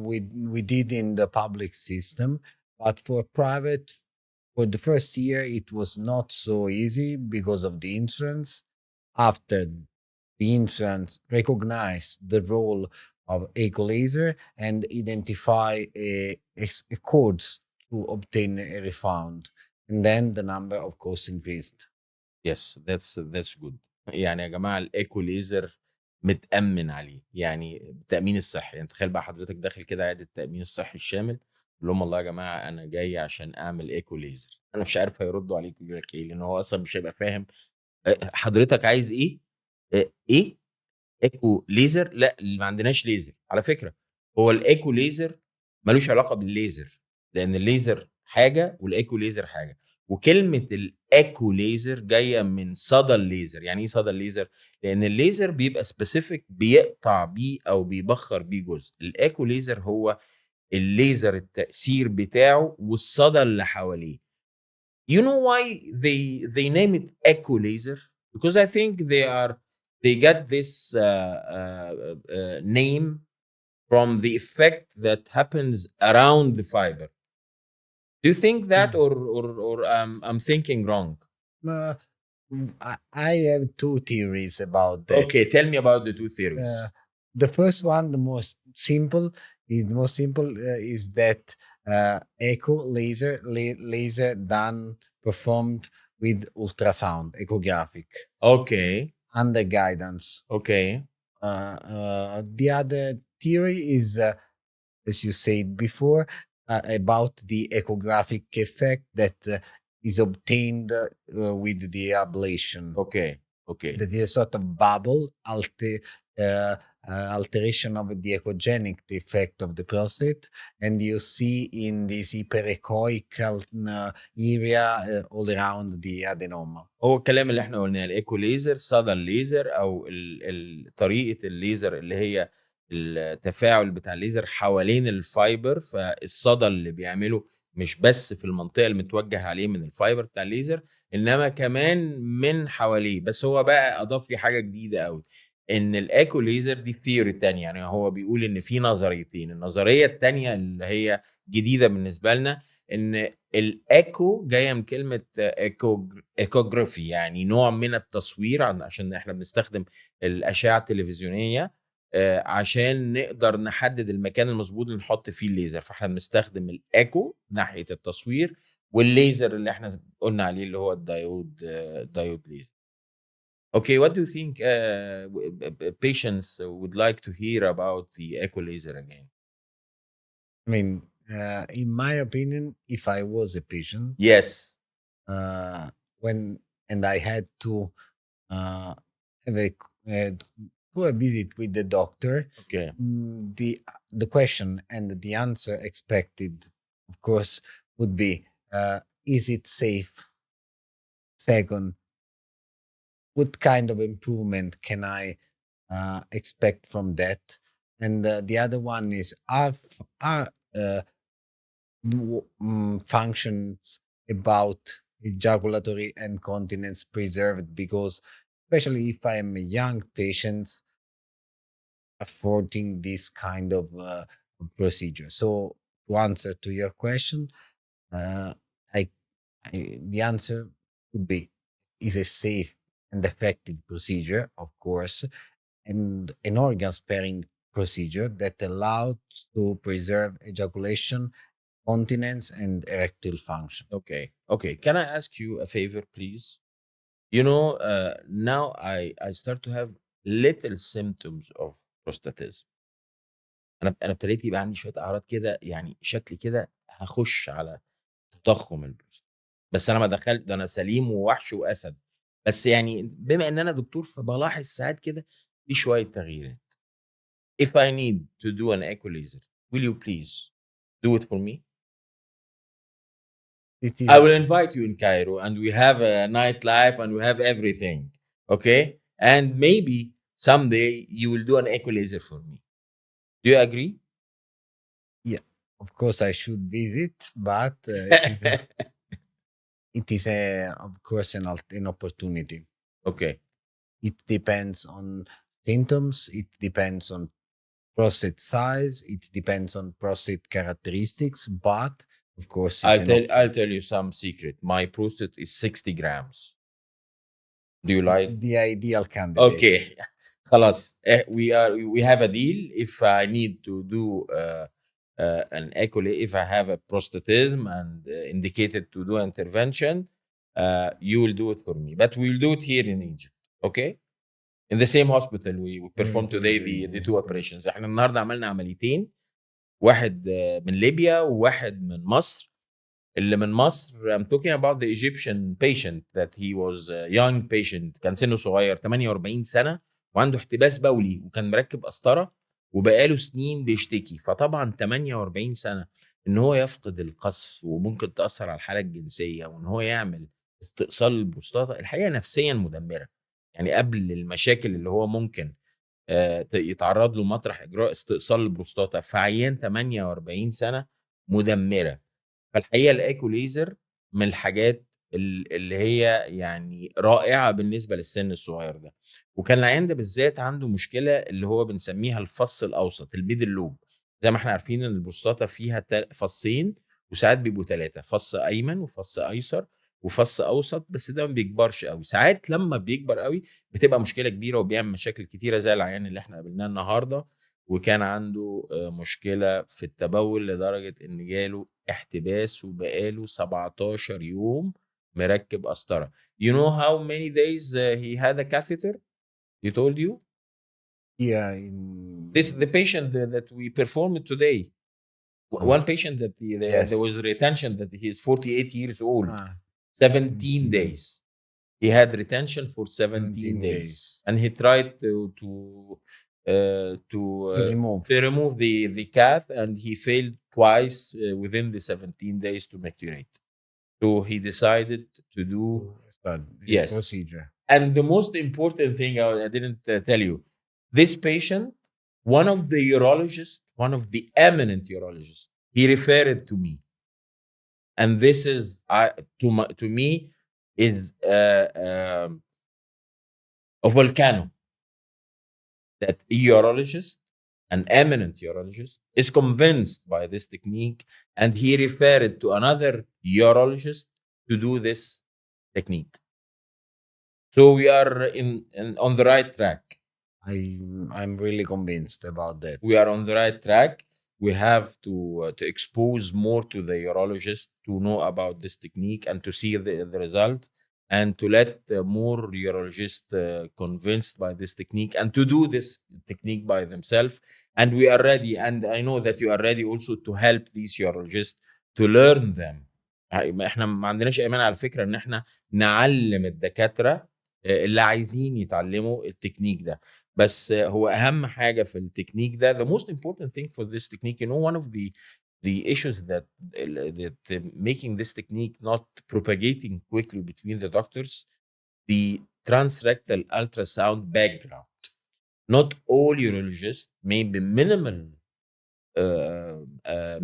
we did in the public system, but for private, for the first year, it was not so easy because of the insurance. After the insurance recognized the role of equalizer and identify a codes to obtain a refund, and then the number, of course, increased. Yes, that's good. يعني يا جماعه الايكوليزر متامن عليه، يعني التامين الصحي. يعني تخيل بقى حضرتك داخل كده عياده التامين الصحي الشامل، تقول لهم والله يا جماعه انا جاي عشان اعمل ايكوليزر. انا مش عارف هيردوا عليك يقول لك ايه، لان هو اصلا مش هيبقى فاهم حضرتك عايز ايه. ايه ايكو ليزر؟ لا، اللي ما عندناش ليزر على فكره. هو الايكو ليزر ملوش علاقه بالليزر، لان الليزر حاجه والايكو ليزر حاجه. وكلمه الايكو ليزر جايه من صدى الليزر. يعني ايه صدى الليزر؟ لان الليزر بيبقى سبيسيفيك بيقطع بيه او بيبخر بيه جزء. الايكو ليزر هو الليزر التاثير بتاعه والصدى اللي حواليه. You know why they name it echo laser? Because I think they get this name from the effect that happens around the fiber. Do you think that, or I'm thinking wrong? Uh, I have two theories about that. Okay, tell me about the two theories. The first one, the most simple, is that echo laser done performed with ultrasound echographic Okay, under guidance. okay, The other theory is, as you said before, about the echographic effect that is obtained with the ablation. okay, okay. That is a sort of bubble alteration of the echogenic effect of the prostate, and you see in this hyperechoical area all around the adenoma. هو الكلام اللي احنا قلناه، الايكو ليزر، صدى الليزر، او طريقه الليزر اللي هي التفاعل بتاع الليزر حوالين الفايبر. فالصدى اللي بيعمله مش بس في المنطقه المتوجه عليه من الفايبر بتاع الليزر، انما كمان من حواليه. بس هو بقى اضاف لي حاجه جديده قوي، ان الايكو ليزر دي الثيوري الثانيه. يعني هو بيقول ان في نظريتين. النظريه الثانيه اللي هي جديده بالنسبه لنا، ان الايكو جايه من كلمه ايكوجرافي، يعني نوع من التصوير، عشان احنا بنستخدم الاشعه التلفزيونيه عشان نقدر نحدد المكان المظبوط اللي نحط فيه الليزر. فاحنا بنستخدم الايكو ناحيه التصوير، والليزر اللي احنا قلنا عليه اللي هو الدايود ليزر. Okay, what do you think patients would like to hear about the echo laser again? I mean, in my opinion, if I was a patient, Yes. when and I had to have do a visit with the doctor, Okay. the question and the answer expected, of course, would be, is it safe? Second, what kind of improvement can I expect from that? And the other one is, are functions about ejaculatory incontinence preserved? Because especially if I am a young patient affording this kind of procedure. So to answer to your question, the answer would be, is a safe and effective procedure, of course, and an organ sparing procedure that allows to preserve ejaculation, continence, and erectile function. Okay. Can I ask you a favor, please? You know, now I start to have little symptoms of prostatism. انا ابتديت يبقى عندي شويه اعراض كده، يعني شكلي كده هخش على تضخم البروستات. بس انا ما دخلت، ده انا سليم ووحش واسد. بس يعني بما ان انا دكتور فبلاحظ ساعات كده في شويه تغييرات. If I need to do an echo laser, will you please do it for me? It is I will invite you in Cairo, and we have a nightlife, and we have everything. Okay, and maybe someday you will do an equalizer for me. Do you agree? yeah. Of course, I should visit, but it is of course an opportunity. Okay. It depends on symptoms. It depends on prostate size. It depends on prostate characteristics. But of course, it's an option. I'll tell you some secret. My prostate is 60 grams. Do you like? The ideal candidate. Okay. خلاص. We have a deal. If I need to do an echo, if I have a prostatism and indicated to do intervention, you will do it for me. But we will do it here in Egypt. Okay? In the same hospital we perform today the two operations. احنا النهارده عملنا عمليتين، واحد من ليبيا وواحد من مصر. اللي من مصر I'm talking about the Egyptian patient that he was a young patient، كان سنه صغير 48 سنة وعنده احتباس بولي وكان مركب قسطرة وبقاله سنين بيشتكي. فطبعا 48 سنة ان هو يفقد القذف وممكن تأثر على الحالة الجنسية وان هو يعمل استئصال البروستاتا، الحقيقة نفسيا مدمرة. يعني قبل المشاكل اللي هو ممكن يتعرض له مطرح اجراء استئصال البروستاتا في عيان 48 سنة مدمرة. فالحقيقه الايكوليزر من الحاجات اللي هي يعني رائعه بالنسبه للسن الصغير ده. وكان العيان ده بالذات عنده مشكله اللي هو بنسميها الفص الاوسط، الميدل لوب. زي ما احنا عارفين ان البروستاتا فيها فصين وساعات بيبقوا 3، فص ايمن وفص ايسر وفص اوسط، بس ده ما بيكبرش قوي. ساعات لما بيكبر قوي بتبقى مشكله كبيره وبيعمل مشاكل كتيره زي العيان اللي احنا قابلناه النهارده، وكان عنده مشكلة في التبول لدرجة إن جاله احتباس وبقاله 17 يوم مركب قسطرة. You know how many days he had a catheter? He told you? Yeah. This is the patient that we performed today. One patient that Yes. there was retention that he is 48 years old. 17 days. He had retention for 17 days. And he tried to remove the cath, and he failed twice within the 17 days to micturate. So he decided to do yes procedure. And the most important thing I didn't tell you, this patient, one of the urologists, one of the eminent urologists, he referred it to me, and this is to me is a volcano. That a urologist, an eminent urologist, is convinced by this technique, and he referred to another urologist to do this technique. So we are on the right track. I'm really convinced about that. We are on the right track. We have to expose more to the urologist to know about this technique and to see the result, and to let more urologists convinced by this technique and to do this technique by themselves. And we are ready, and I know that you are ready also to help these urologists to learn them. احنا ما عندناش ايمان على فكره ان احنا نعلم الدكاتره اللي عايزين يتعلموا التكنيك ده. بس هو اهم حاجه في التكنيك ده, the most important thing for this technique, you know, one of the issues that making this technique not propagating quickly between the doctors, the transrectal ultrasound background. Not all urologists, maybe minimal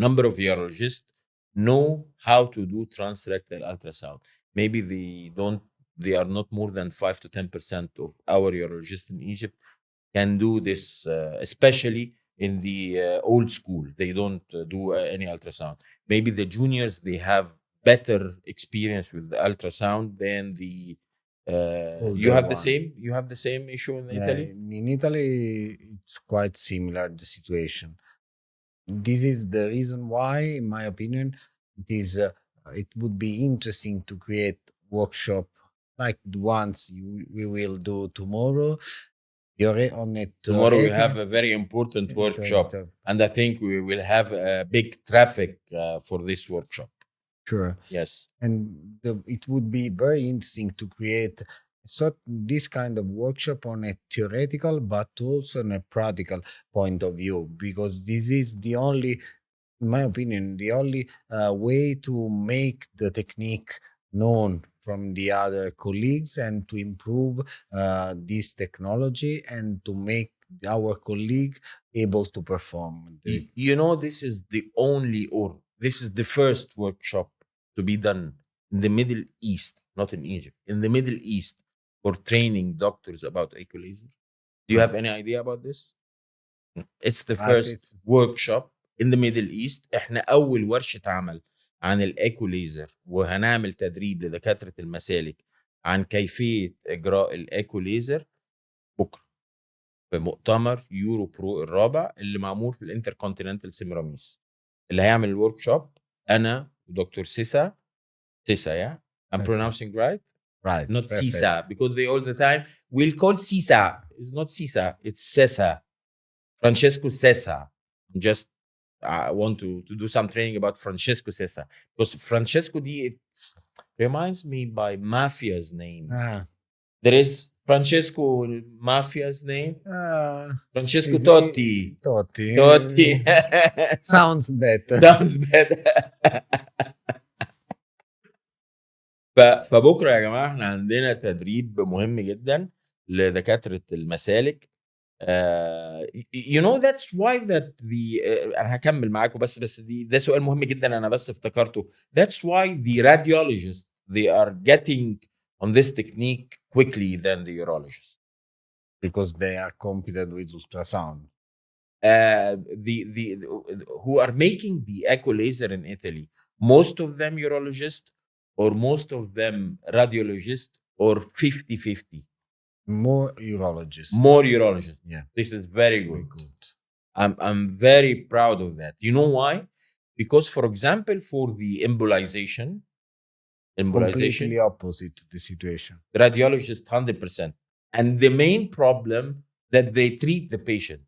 number of urologists know how to do transrectal ultrasound. Maybe they are not more than 5 to 10% of our urologists in Egypt can do this, especially in the old school. They don't do any ultrasound. Maybe the juniors, they have better experience with the ultrasound than the you have the same issue in Italy? In Italy, it's quite similar, the situation. This is the reason why, in my opinion, it would be interesting to create workshop like the ones we will do tomorrow. Tomorrow we have a very important workshop, and I think we will have a big traffic for this workshop. Sure. Yes. And it would be very interesting to create this kind of workshop on a theoretical but also on a practical point of view, because this is the only in my opinion, the only way to make the technique known from the other colleagues and to improve this technology and to make our colleague able to perform. You know, this is the only, or this is the first workshop to be done in the Middle East, not in Egypt, in the Middle East, for training doctors about equalizer. Do you have any idea about this? It's the first workshop in the Middle East. احنا اول ورشة عمل عن الايكوليزر، وهنعمل تدريب لدكاترة المسالك عن كيفية اجراء الايكوليزر بكرة في مؤتمر يوروبرو الرابع اللي معمول في الانتركونتيننتال سيمراميس، اللي هيعمل الورك شوب انا ودكتور سيسا. yeah, I'm pronouncing right, not Perfect. Sisa, because they all the time will call Sisa. It's not Sisa, it's Sesa, Francesco Sesa. I want to do some training about Francesco Sesa, because Francesco it reminds me by mafia's name. There is Francesco mafia's name, Francesco Totti. Sounds better. فبكره يا جماعه احنا عندنا تدريب مهم جدا لدكاتره المسالك. You know, that's why that انا هكمل معاكم بس ده سؤال مهم جدا انا بس افتكرته. That's why the radiologists they are getting on this technique quickly than the urologists, because they are competent with ultrasound. The who are making the equalizer in Italy, most of them urologists or most of them radiologists, or 50-50? More urologists. Yeah, this is very good. I'm very proud of that. You know why? Because, for example, for the embolization completely opposite to the situation. Radiologist 100%. And the main problem that they treat the patient,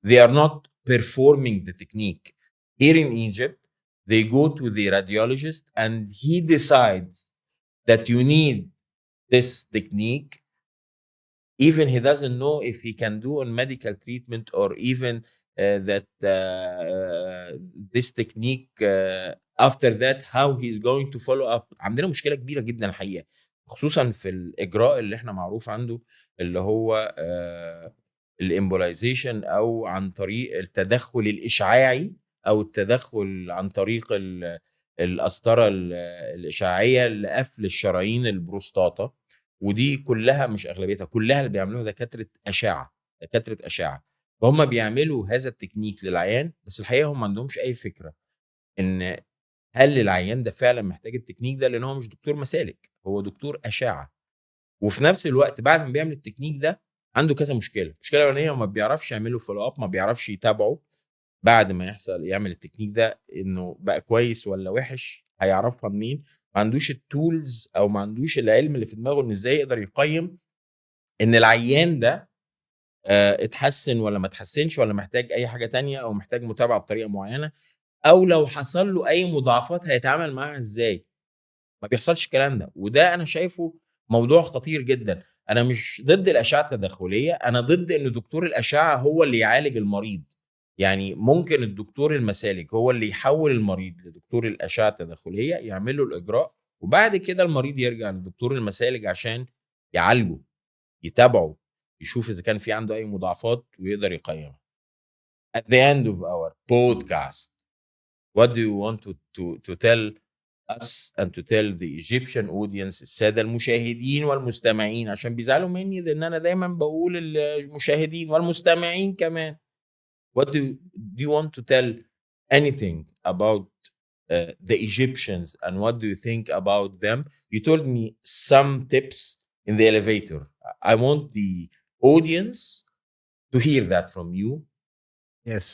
they are not performing the technique. Here in Egypt, they go to the radiologist and he decides that you need this technique. Even he doesn't know if he can do a medical treatment or even that this technique after that how he's going to follow up. عندنا مشكلة كبيرة جدا الحقيقة، خصوصا في الإجراء اللي احنا معروف عنده اللي هو الامبولايزيشن، أو عن طريق التدخل الإشعاعي أو التدخل عن طريق القسطرة الإشعاعية لقفل الشرايين البروستاتا. ودي كلها مش اغلبيتها، كلها اللي بيعملوها دكاتره اشعه. فهم بيعملوا هذا التكنيك للعيان، بس الحقيقه هم ما عندهمش اي فكره ان هل العيان ده فعلا محتاج التكنيك ده، لان هو مش دكتور مسالك، هو دكتور اشعه. وفي نفس الوقت بعد ما بيعمل التكنيك ده عنده كذا مشكله. المشكله الاولانيه ما بيعرفش يعمله فولو اب، ما بيعرفش يتابعه بعد ما يعمل التكنيك ده انه بقى كويس ولا وحش، هيعرفها منين؟ ما عندوش التولز او ما عندوش العلم اللي في دماغه ان ازاي يقدر يقيم ان العيان ده اتحسن ولا ما اتحسنش، ولا محتاج اي حاجه تانية، او محتاج متابعه بطريقه معينه، او لو حصل له اي مضاعفات هيتعامل معاها ازاي. ما بيحصلش الكلام ده، وده انا شايفه موضوع خطير جدا. انا مش ضد الاشعه التداخليه، انا ضد ان دكتور الاشعه هو اللي يعالج المريض. يعني ممكن الدكتور المسالك هو اللي يحول المريض لدكتور الاشعه التداخليه، يعمل له الاجراء، وبعد كده المريض يرجع للدكتور المسالك عشان يعالجه، يتابعه، يشوف اذا كان في عنده اي مضاعفات ويقدر يقيمها. At the end of our podcast, what do you want to tell us and to tell the Egyptian audience, السادة المشاهدين والمستمعين، عشان بيزعلوا مني لان انا دايما بقول المشاهدين والمستمعين كمان. What do you want to tell anything about the Egyptians, and what do you think about them? You told me some tips in the elevator. I want the audience to hear that from you. Yes,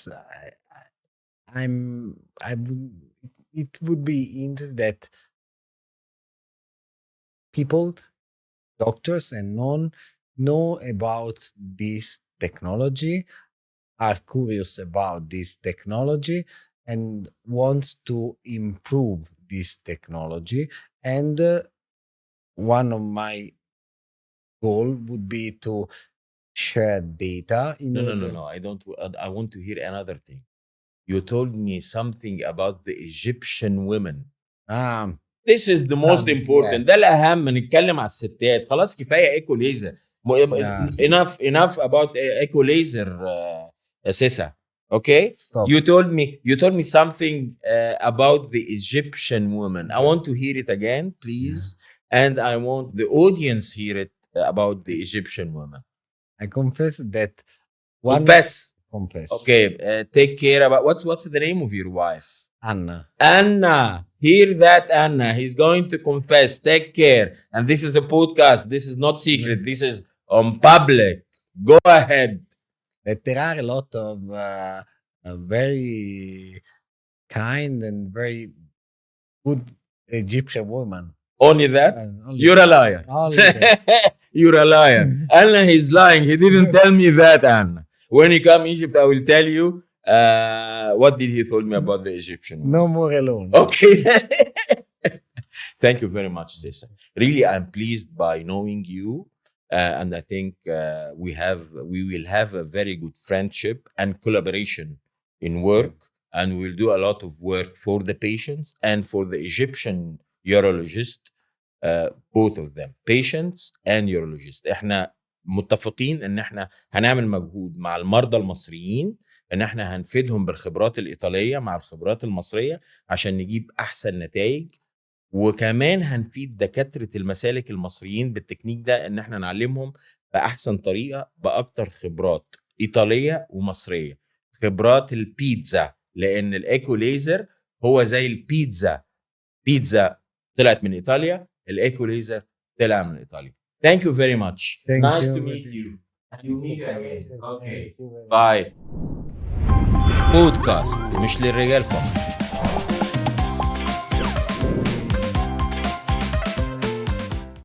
it would be interesting that people, doctors and know about this technology, are curious about this technology and wants to improve this technology. And one of my goal would be to share data. No. I don't. I want to hear another thing. you told me something about the Egyptian women. This is the most important. ده الأهم. نتكلم على الستات. خلاص كفاية إيكوليزر. Enough about إيكوليزر سيسا. Okay? Stop. You told me something about the Egyptian woman. I want to hear it again, please. And I want the audience hear it about the Egyptian woman. I confess that Confess. Okay. Take care about what's the name of your wife? Anna. Hear that, Anna. He's going to confess. Take care. And this is a podcast. This is not secret. This is on public. Go ahead. That there are a lot of very kind and very good Egyptian women. Only that? You're a liar. You're a liar. Anna, he's lying. He didn't tell me that, Anna. When you come to Egypt, I will tell you what did he told me about the Egyptian woman. No more alone. Okay. Thank you very much, Sisa. Really, I'm pleased by knowing you. And I think we will have a very good friendship and collaboration in work, and we'll do a lot of work for the patients and for the Egyptian urologist, both of them, patients and urologist. احنا متفقين ان احنا هنعمل مجهود مع المرضى المصريين، ان احنا هنفيدهم بالخبرات الإيطالية مع الخبرات المصرية عشان نجيب احسن نتائج، وكمان هنفيد دكاترة المسالك المصريين بالتكنيك ده، ان احنا نعلمهم بأحسن طريقة بأكتر خبرات إيطالية ومصرية. خبرات البيتزا، لأن الإيكوليزر هو زي البيتزا. بيتزا طلعت من إيطاليا، الإيكوليزر طلع من إيطاليا. Thank you very much. Nice to meet you. You meet again. Okay. Bye. بودكاست مش للرجال فقط.